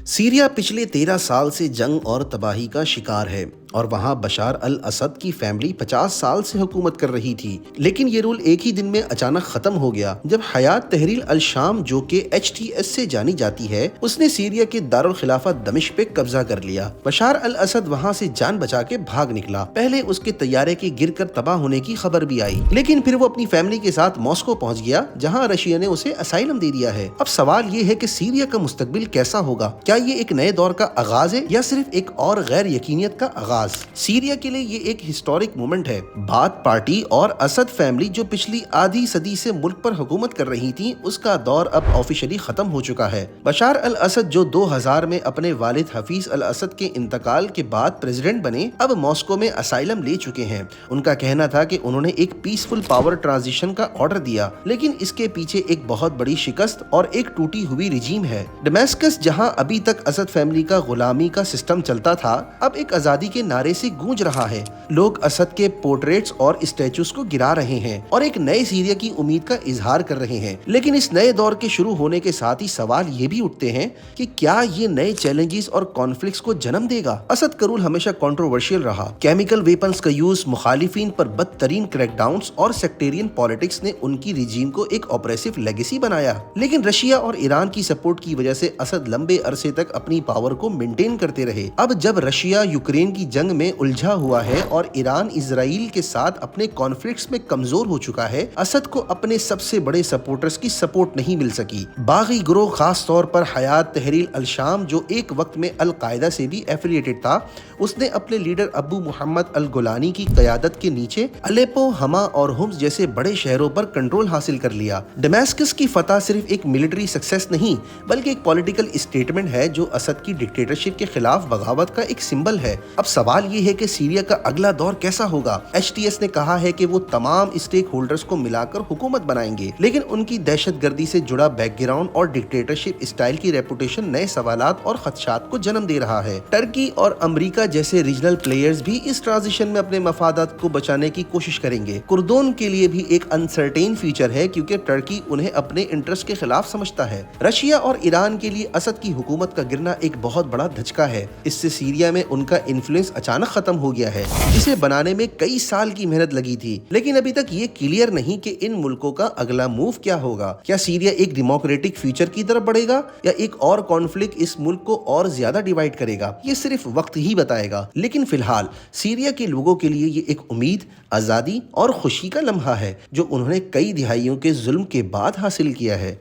Syria पिछले 13 साल से जंग और तबाही का शिकार है और वहां बशार अल असद की फैमिली 50 साल से हुकूमत कर रही थी। लेकिन ये रूल एक ही दिन में अचानक खत्म हो गया जब हयात तहरीर अल शाम, जो कि HTS से जानी जाती है, उसने सीरिया के दारुल खिलाफत दमिश्क पे कब्जा कर लिया। बशार अल असद वहां से जान बचा के भाग निकला। पहले उसके तैयारे के गिरकर तबाह होने की खबर भी आई, लेकिन फिर वो अपनी फैमिली के साथ मॉस्को पहुंच गया, जहां रशिया ने उसे असाइलम दे दिया है। अब सवाल ये है कि सीरिया का मुस्तकबिल कैसा होगा? क्या ये एक नए दौर का आगाज है या सिर्फ एक और गैर यकीनियत का आगाज? सीरिया के लिए ये एक हिस्टोरिक मोमेंट है। बाथ पार्टी और असद फैमिली, जो पिछली आधी सदी से मुल्क पर हुकूमत कर रही थी, उसका दौर अब ऑफिशियली खत्म हो चुका है। बशार अल असद, जो 2000 में अपने वालिद हफीज अल असद के इंतकाल के बाद प्रेसिडेंट बने, अब मॉस्को में असाइलम ले चुके हैं। उनका कहना था कि उन्होंने एक पीसफुल पावर ट्रांजिशन का ऑर्डर दिया, लेकिन इसके पीछे एक बहुत बड़ी शिकस्त और एक टूटी हुई रिजीम है। दमेस्कस, जहां अभी तक असद फैमिली का गुलामी का सिस्टम चलता था, अब एक आजादी के नारे से गूंज रहा है। लोग असद के पोर्ट्रेट्स और स्टैचूज को गिरा रहे हैं और एक नए सीरिया की उम्मीद का इजहार कर रहे हैं। लेकिन इस नए दौर के शुरू होने के साथ ही सवाल ये भी उठते हैं कि क्या ये नए चैलेंजेस और कॉन्फ्लिक्ट्स को जन्म देगा? असद का रूल हमेशा कंट्रोवर्शियल रहा। केमिकल वेपन्स का यूज, मुखालिफिन पर बदतरीन क्रैकडाउन्स और सेक्टेरियन पॉलिटिक्स ने उनकी रिजीम को एक ऑपरेसिव लेगेसी बनाया। लेकिन रशिया और ईरान की सपोर्ट की वजह से असद लंबे अरसे तक अपनी पावर को मेंटेन करते रहे। अब जब रशिया यूक्रेन की जंग में उलझा हुआ है और ईरान इजराइल के साथ अपने कॉन्फ्लिक्ट्स में कमजोर हो चुका है, असद को अपने सबसे बड़े सपोर्टर्स की सपोर्ट नहीं मिल सकी। बागी ग्रोह, खास तौर पर हयात तहरीर अल शाम, जो एक वक्त में अल कायदा से भी एफिलिएटेड था, उसने अपने लीडर अबू मुहम्मद अल गुलानी की क़यादत के नीचे अलेप्पो, हमा और हुम्स जैसे बड़े शहरों पर कंट्रोल हासिल कर लिया। दमेस्कस की फतह सिर्फ एक मिलिट्री सक्सेस नहीं, बल्कि एक पॉलिटिकल स्टेटमेंट है जो असद की डिक्टेटरशिप के खिलाफ बगावत का एक सिंबल है। अब सवाल ये है कि सीरिया का अगला दौर कैसा होगा? HTS ने कहा है कि वो तमाम स्टेक होल्डर्स को मिलाकर हुकूमत बनाएंगे, लेकिन उनकी दहशतगर्दी से जुड़ा बैकग्राउंड और डिक्टेटरशिप स्टाइल की रेपुटेशन नए सवालात और खदशात को जन्म दे रहा है। टर्की और अमेरिका जैसे रीजनल प्लेयर्स भी इस ट्रांजिशन में अपने मफादात को बचाने की कोशिश करेंगे। कुर्दों के लिए भी एक अनसर्टेन फ्यूचर है, क्योंकि टर्की उन्हें अपने इंटरेस्ट के खिलाफ समझता है। रशिया और ईरान के लिए असद की हुकूमत का गिरना एक बहुत बड़ा धचका है। इससे सीरिया में उनका इन्फ्लुएंस अचानक खत्म हो गया है। इसे बनाने में कई साल की मेहनत लगी थी, लेकिन अभी तक ये क्लियर नहीं कि इन मुल्कों का अगला मूव क्या होगा। क्या सीरिया एक डेमोक्रेटिक फ्यूचर की तरफ बढ़ेगा या एक और कॉन्फ्लिक्ट इस मुल्क को और ज्यादा डिवाइड करेगा? ये सिर्फ वक्त ही बताएगा। लेकिन फिलहाल सीरिया के लोगों के लिए ये एक उम्मीद, आजादी और खुशी का लम्हा है, जो उन्होंने कई दिहाइयों के जुल्म के बाद हासिल किया है।